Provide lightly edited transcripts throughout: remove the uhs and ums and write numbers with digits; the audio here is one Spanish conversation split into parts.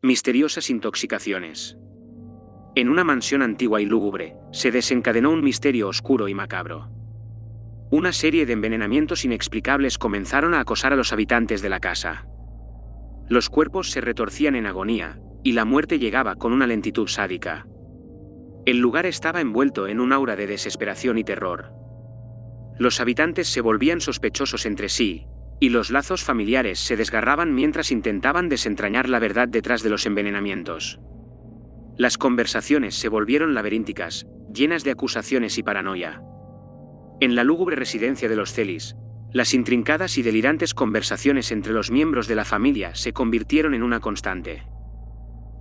Misteriosas intoxicaciones. En una mansión antigua y lúgubre, se desencadenó un misterio oscuro y macabro. Una serie de envenenamientos inexplicables comenzaron a acosar a los habitantes de la casa. Los cuerpos se retorcían en agonía, y la muerte llegaba con una lentitud sádica. El lugar estaba envuelto en un aura de desesperación y terror. Los habitantes se volvían sospechosos entre sí, y los lazos familiares se desgarraban mientras intentaban desentrañar la verdad detrás de los envenenamientos. Las conversaciones se volvieron laberínticas, llenas de acusaciones y paranoia. En la lúgubre residencia de los Celis, las intrincadas y delirantes conversaciones entre los miembros de la familia se convirtieron en una constante.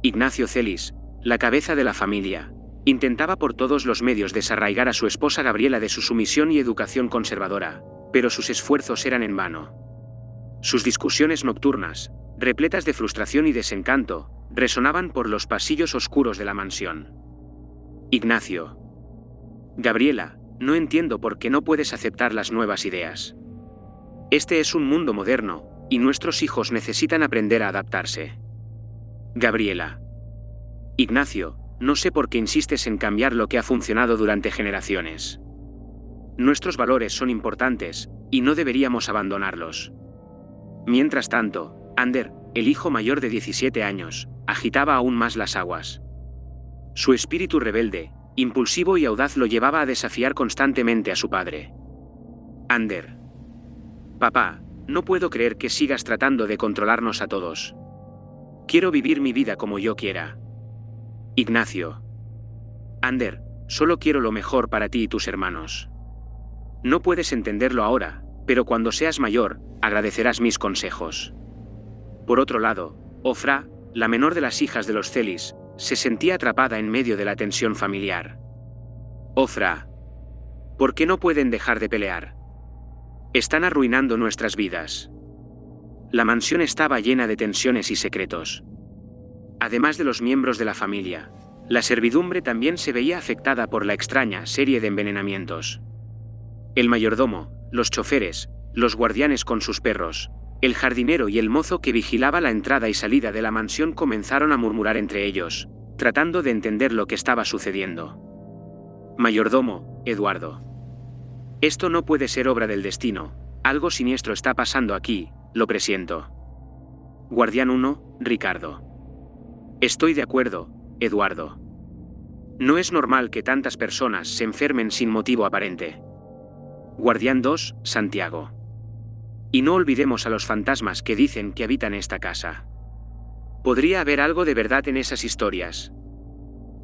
Ignacio Celis, la cabeza de la familia, intentaba por todos los medios desarraigar a su esposa Gabriela de su sumisión y educación conservadora, pero sus esfuerzos eran en vano. Sus discusiones nocturnas, repletas de frustración y desencanto, resonaban por los pasillos oscuros de la mansión. Ignacio. Gabriela, no entiendo por qué no puedes aceptar las nuevas ideas. Este es un mundo moderno, y nuestros hijos necesitan aprender a adaptarse. Gabriela. Ignacio, no sé por qué insistes en cambiar lo que ha funcionado durante generaciones. Nuestros valores son importantes, y no deberíamos abandonarlos. Mientras tanto, Ander, el hijo mayor de 17 años, agitaba aún más las aguas. Su espíritu rebelde, impulsivo y audaz lo llevaba a desafiar constantemente a su padre. Ander. Papá, no puedo creer que sigas tratando de controlarnos a todos. Quiero vivir mi vida como yo quiera. Ignacio. Ander, solo quiero lo mejor para ti y tus hermanos. No puedes entenderlo ahora, pero cuando seas mayor, agradecerás mis consejos. Por otro lado, Ofra, la menor de las hijas de los Celis, se sentía atrapada en medio de la tensión familiar. Ofra. ¿Por qué no pueden dejar de pelear? Están arruinando nuestras vidas. La mansión estaba llena de tensiones y secretos. Además de los miembros de la familia, la servidumbre también se veía afectada por la extraña serie de envenenamientos. El mayordomo, los choferes, los guardianes con sus perros, el jardinero y el mozo que vigilaba la entrada y salida de la mansión comenzaron a murmurar entre ellos, tratando de entender lo que estaba sucediendo. Mayordomo, Eduardo. Esto no puede ser obra del destino, algo siniestro está pasando aquí, lo presiento. Guardián 1, Ricardo. Estoy de acuerdo, Eduardo. No es normal que tantas personas se enfermen sin motivo aparente. Guardián 2, Santiago. Y no olvidemos a los fantasmas que dicen que habitan esta casa. Podría haber algo de verdad en esas historias.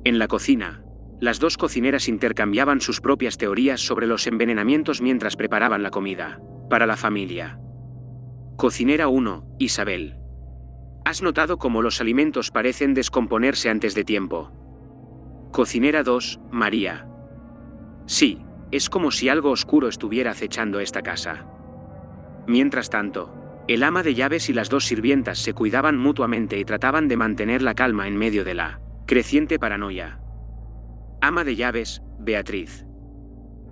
En la cocina, las dos cocineras intercambiaban sus propias teorías sobre los envenenamientos mientras preparaban la comida, para la familia. Cocinera 1, Isabel. ¿Has notado cómo los alimentos parecen descomponerse antes de tiempo? Cocinera 2, María. Sí, es como si algo oscuro estuviera acechando esta casa. Mientras tanto, el ama de llaves y las dos sirvientas se cuidaban mutuamente y trataban de mantener la calma en medio de la creciente paranoia. Ama de llaves, Beatriz.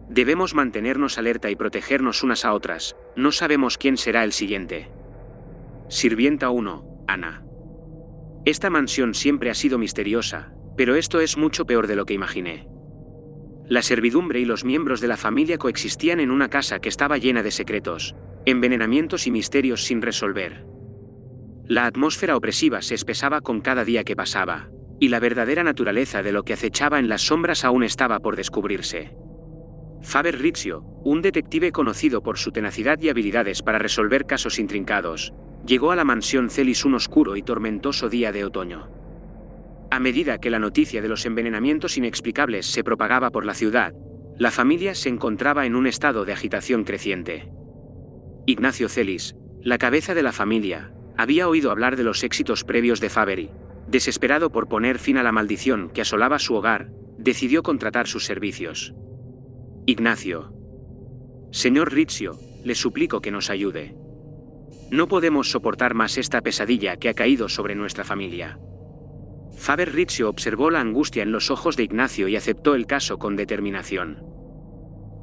Debemos mantenernos alerta y protegernos unas a otras, no sabemos quién será el siguiente. Sirvienta 1, Ana. Esta mansión siempre ha sido misteriosa, pero esto es mucho peor de lo que imaginé. La servidumbre y los miembros de la familia coexistían en una casa que estaba llena de secretos, envenenamientos y misterios sin resolver. La atmósfera opresiva se espesaba con cada día que pasaba, y la verdadera naturaleza de lo que acechaba en las sombras aún estaba por descubrirse. Faber Rizzio, un detective conocido por su tenacidad y habilidades para resolver casos intrincados, llegó a la mansión Celis un oscuro y tormentoso día de otoño. A medida que la noticia de los envenenamientos inexplicables se propagaba por la ciudad, la familia se encontraba en un estado de agitación creciente. Ignacio Celis, la cabeza de la familia, había oído hablar de los éxitos previos de Faber y, desesperado por poner fin a la maldición que asolaba su hogar, decidió contratar sus servicios. Ignacio. Señor Rizzio, le suplico que nos ayude. No podemos soportar más esta pesadilla que ha caído sobre nuestra familia. Faber Rizzio observó la angustia en los ojos de Ignacio y aceptó el caso con determinación.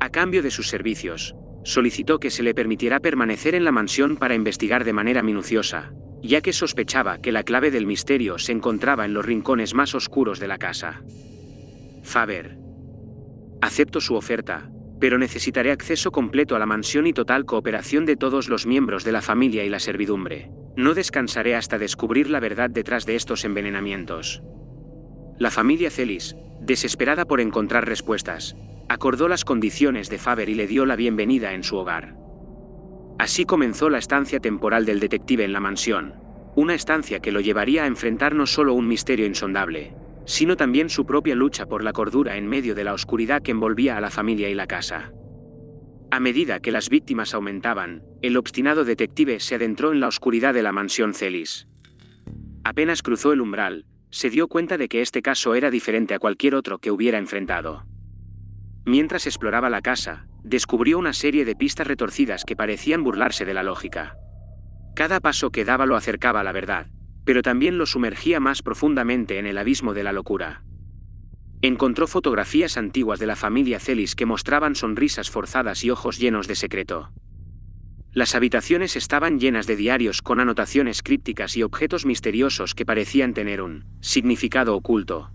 ¿A cambio de sus servicios, solicitó que se le permitiera permanecer en la mansión para investigar de manera minuciosa, ya que sospechaba que la clave del misterio se encontraba en los rincones más oscuros de la casa. Faber: acepto su oferta, pero necesitaré acceso completo a la mansión y total cooperación de todos los miembros de la familia y la servidumbre. No descansaré hasta descubrir la verdad detrás de estos envenenamientos. La familia Celis, desesperada por encontrar respuestas, acordó las condiciones de Faber y le dio la bienvenida en su hogar. Así comenzó la estancia temporal del detective en la mansión, una estancia que lo llevaría a enfrentar no solo un misterio insondable, sino también su propia lucha por la cordura en medio de la oscuridad que envolvía a la familia y la casa. A medida que las víctimas aumentaban, el obstinado detective se adentró en la oscuridad de la mansión Celis. Apenas cruzó el umbral, se dio cuenta de que este caso era diferente a cualquier otro que hubiera enfrentado. Mientras exploraba la casa, descubrió una serie de pistas retorcidas que parecían burlarse de la lógica. Cada paso que daba lo acercaba a la verdad, pero también lo sumergía más profundamente en el abismo de la locura. Encontró fotografías antiguas de la familia Celis que mostraban sonrisas forzadas y ojos llenos de secreto. Las habitaciones estaban llenas de diarios con anotaciones crípticas y objetos misteriosos que parecían tener un significado oculto.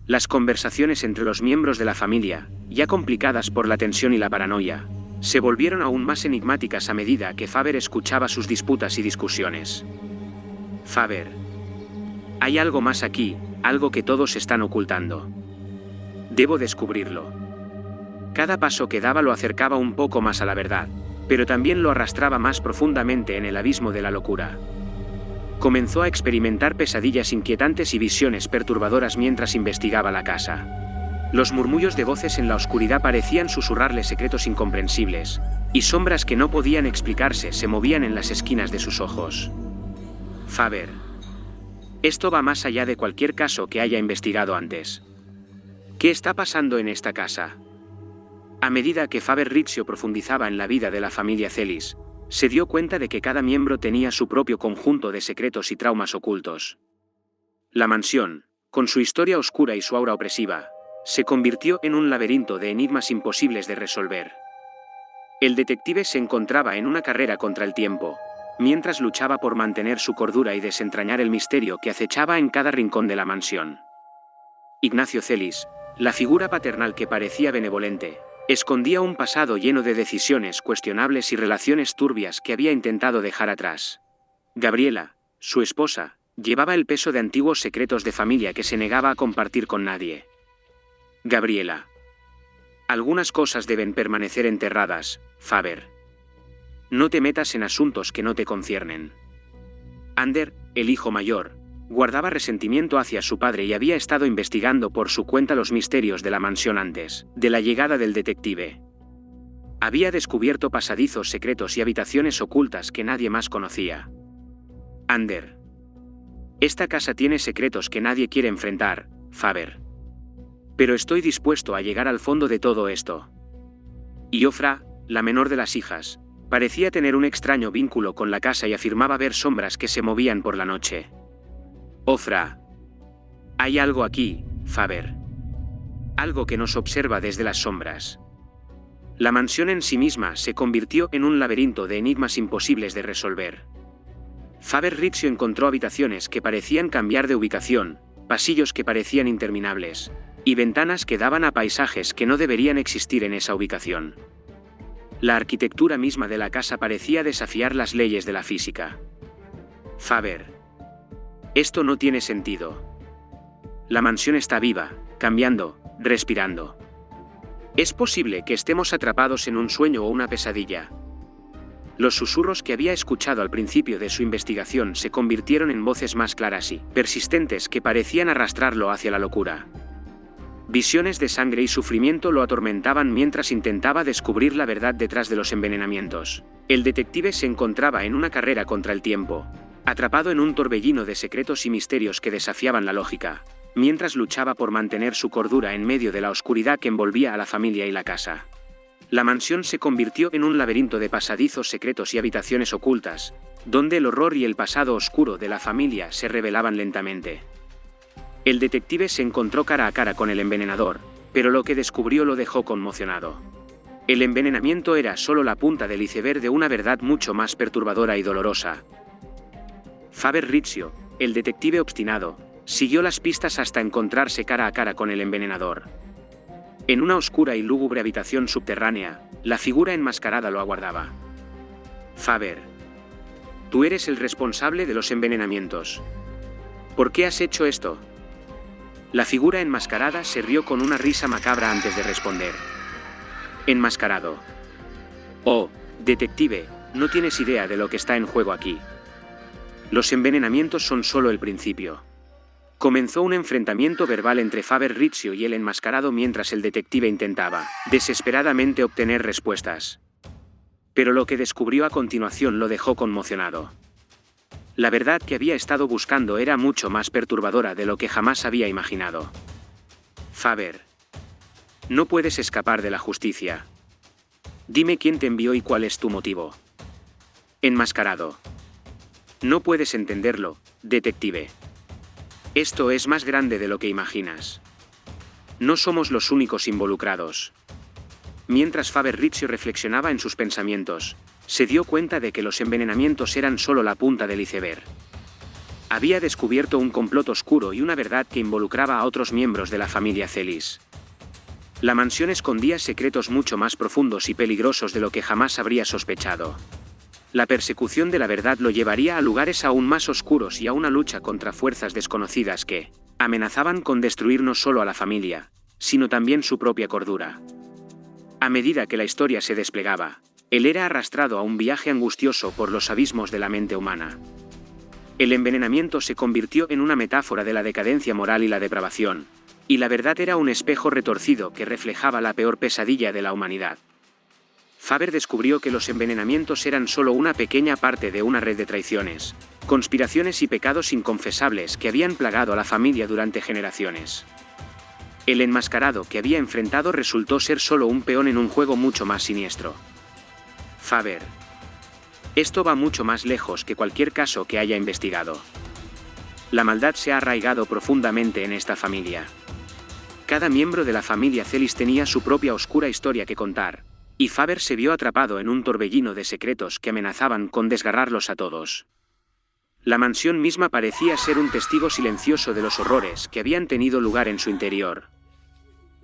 Las conversaciones entre los miembros de la familia, ya complicadas por la tensión y la paranoia, se volvieron aún más enigmáticas a medida que Faber escuchaba sus disputas y discusiones. Faber: hay algo más aquí, algo que todos están ocultando. Debo descubrirlo. Cada paso que daba lo acercaba un poco más a la verdad, pero también lo arrastraba más profundamente en el abismo de la locura. Comenzó a experimentar pesadillas inquietantes y visiones perturbadoras mientras investigaba la casa. Los murmullos de voces en la oscuridad parecían susurrarle secretos incomprensibles, y sombras que no podían explicarse se movían en las esquinas de sus ojos. Faber: esto va más allá de cualquier caso que haya investigado antes. ¿Qué está pasando en esta casa? A medida que Faber Riccio profundizaba en la vida de la familia Celis, se dio cuenta de que cada miembro tenía su propio conjunto de secretos y traumas ocultos. La mansión, con su historia oscura y su aura opresiva, se convirtió en un laberinto de enigmas imposibles de resolver. El detective se encontraba en una carrera contra el tiempo, mientras luchaba por mantener su cordura y desentrañar el misterio que acechaba en cada rincón de la mansión. Ignacio Celis, la figura paternal que parecía benevolente, escondía un pasado lleno de decisiones cuestionables y relaciones turbias que había intentado dejar atrás. Gabriela, su esposa, llevaba el peso de antiguos secretos de familia que se negaba a compartir con nadie. Gabriela: algunas cosas deben permanecer enterradas, Faber. No te metas en asuntos que no te conciernen. Ander, el hijo mayor, guardaba resentimiento hacia su padre y había estado investigando por su cuenta los misterios de la mansión antes de la llegada del detective. Había descubierto pasadizos secretos y habitaciones ocultas que nadie más conocía. Ander: esta casa tiene secretos que nadie quiere enfrentar, Faber. Pero estoy dispuesto a llegar al fondo de todo esto. Y Ofra, la menor de las hijas, parecía tener un extraño vínculo con la casa y afirmaba ver sombras que se movían por la noche. Ofra: hay algo aquí, Faber. Algo que nos observa desde las sombras. La mansión en sí misma se convirtió en un laberinto de enigmas imposibles de resolver. Faber Riccio encontró habitaciones que parecían cambiar de ubicación, pasillos que parecían interminables, y ventanas que daban a paisajes que no deberían existir en esa ubicación. La arquitectura misma de la casa parecía desafiar las leyes de la física. Faber: esto no tiene sentido. La mansión está viva, cambiando, respirando. ¿Es posible que estemos atrapados en un sueño o una pesadilla? Los susurros que había escuchado al principio de su investigación se convirtieron en voces más claras y persistentes que parecían arrastrarlo hacia la locura. Visiones de sangre y sufrimiento lo atormentaban mientras intentaba descubrir la verdad detrás de los envenenamientos. El detective se encontraba en una carrera contra el tiempo, atrapado en un torbellino de secretos y misterios que desafiaban la lógica, mientras luchaba por mantener su cordura en medio de la oscuridad que envolvía a la familia y la casa. La mansión se convirtió en un laberinto de pasadizos secretos y habitaciones ocultas, donde el horror y el pasado oscuro de la familia se revelaban lentamente. El detective se encontró cara a cara con el envenenador, pero lo que descubrió lo dejó conmocionado. El envenenamiento era solo la punta del iceberg de una verdad mucho más perturbadora y dolorosa. Faber Riccio, el detective obstinado, siguió las pistas hasta encontrarse cara a cara con el envenenador. En una oscura y lúgubre habitación subterránea, la figura enmascarada lo aguardaba. Faber, tú eres el responsable de los envenenamientos. ¿Por qué has hecho esto? La figura enmascarada se rió con una risa macabra antes de responder. Enmascarado. Oh, detective, no tienes idea de lo que está en juego aquí. Los envenenamientos son solo el principio. Comenzó un enfrentamiento verbal entre Faber Riccio y el enmascarado mientras el detective intentaba, desesperadamente, obtener respuestas. Pero lo que descubrió a continuación lo dejó conmocionado. La verdad que había estado buscando era mucho más perturbadora de lo que jamás había imaginado. Faber, no puedes escapar de la justicia. Dime quién te envió y cuál es tu motivo. Enmascarado. No puedes entenderlo, detective. Esto es más grande de lo que imaginas. No somos los únicos involucrados. Mientras Faber Riccio reflexionaba en sus pensamientos, se dio cuenta de que los envenenamientos eran solo la punta del iceberg. Había descubierto un complot oscuro y una verdad que involucraba a otros miembros de la familia Celis. La mansión escondía secretos mucho más profundos y peligrosos de lo que jamás habría sospechado. La persecución de la verdad lo llevaría a lugares aún más oscuros y a una lucha contra fuerzas desconocidas que amenazaban con destruir no solo a la familia, sino también su propia cordura. A medida que la historia se desplegaba, él era arrastrado a un viaje angustioso por los abismos de la mente humana. El envenenamiento se convirtió en una metáfora de la decadencia moral y la depravación, y la verdad era un espejo retorcido que reflejaba la peor pesadilla de la humanidad. Faber descubrió que los envenenamientos eran solo una pequeña parte de una red de traiciones, conspiraciones y pecados inconfesables que habían plagado a la familia durante generaciones. El enmascarado que había enfrentado resultó ser solo un peón en un juego mucho más siniestro. Faber, esto va mucho más lejos que cualquier caso que haya investigado. La maldad se ha arraigado profundamente en esta familia. Cada miembro de la familia Celis tenía su propia oscura historia que contar, y Faber se vio atrapado en un torbellino de secretos que amenazaban con desgarrarlos a todos. La mansión misma parecía ser un testigo silencioso de los horrores que habían tenido lugar en su interior.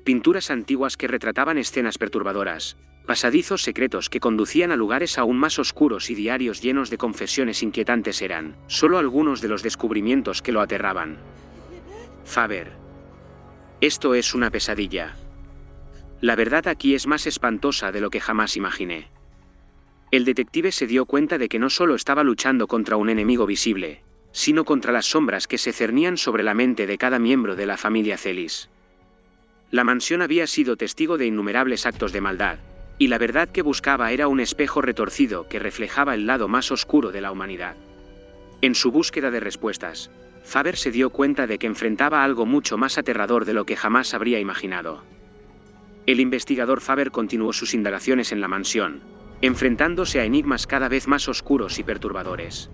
Pinturas antiguas que retrataban escenas perturbadoras, pasadizos secretos que conducían a lugares aún más oscuros y diarios llenos de confesiones inquietantes eran solo algunos de los descubrimientos que lo aterraban. Faber, esto es una pesadilla. La verdad aquí es más espantosa de lo que jamás imaginé. El detective se dio cuenta de que no solo estaba luchando contra un enemigo visible, sino contra las sombras que se cernían sobre la mente de cada miembro de la familia Celis. La mansión había sido testigo de innumerables actos de maldad, y la verdad que buscaba era un espejo retorcido que reflejaba el lado más oscuro de la humanidad. En su búsqueda de respuestas, Faber se dio cuenta de que enfrentaba algo mucho más aterrador de lo que jamás habría imaginado. El investigador Faber continuó sus indagaciones en la mansión, enfrentándose a enigmas cada vez más oscuros y perturbadores.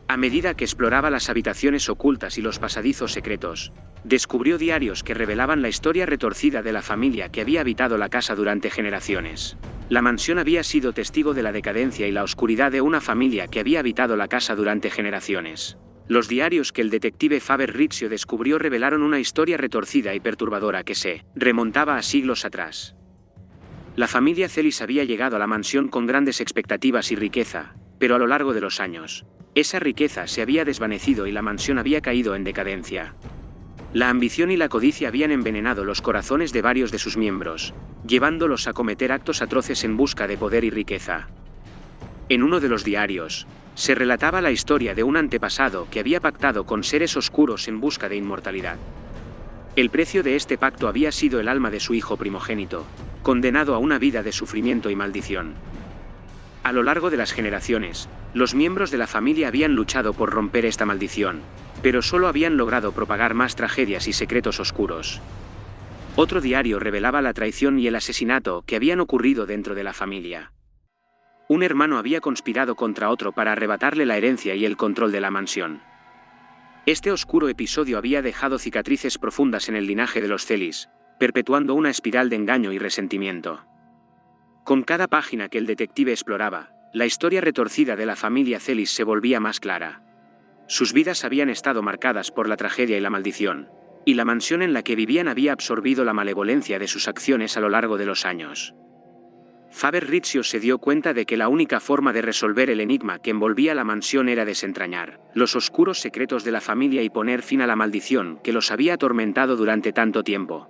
A medida que exploraba las habitaciones ocultas y los pasadizos secretos, descubrió diarios que revelaban la historia retorcida de la familia que había habitado la casa durante generaciones. La mansión había sido testigo de la decadencia y la oscuridad de una familia que había habitado la casa durante generaciones. Los diarios que el detective Faber Riccio descubrió revelaron una historia retorcida y perturbadora que se remontaba a siglos atrás. La familia Celis había llegado a la mansión con grandes expectativas y riqueza, pero a lo largo de los años, esa riqueza se había desvanecido y la mansión había caído en decadencia. La ambición y la codicia habían envenenado los corazones de varios de sus miembros, llevándolos a cometer actos atroces en busca de poder y riqueza. En uno de los diarios, se relataba la historia de un antepasado que había pactado con seres oscuros en busca de inmortalidad. El precio de este pacto había sido el alma de su hijo primogénito, condenado a una vida de sufrimiento y maldición. A lo largo de las generaciones, los miembros de la familia habían luchado por romper esta maldición, pero solo habían logrado propagar más tragedias y secretos oscuros. Otro diario revelaba la traición y el asesinato que habían ocurrido dentro de la familia. Un hermano había conspirado contra otro para arrebatarle la herencia y el control de la mansión. Este oscuro episodio había dejado cicatrices profundas en el linaje de los Celis, perpetuando una espiral de engaño y resentimiento. Con cada página que el detective exploraba, la historia retorcida de la familia Celis se volvía más clara. Sus vidas habían estado marcadas por la tragedia y la maldición, y la mansión en la que vivían había absorbido la malevolencia de sus acciones a lo largo de los años. Faber-Rizzio se dio cuenta de que la única forma de resolver el enigma que envolvía la mansión era desentrañar los oscuros secretos de la familia y poner fin a la maldición que los había atormentado durante tanto tiempo.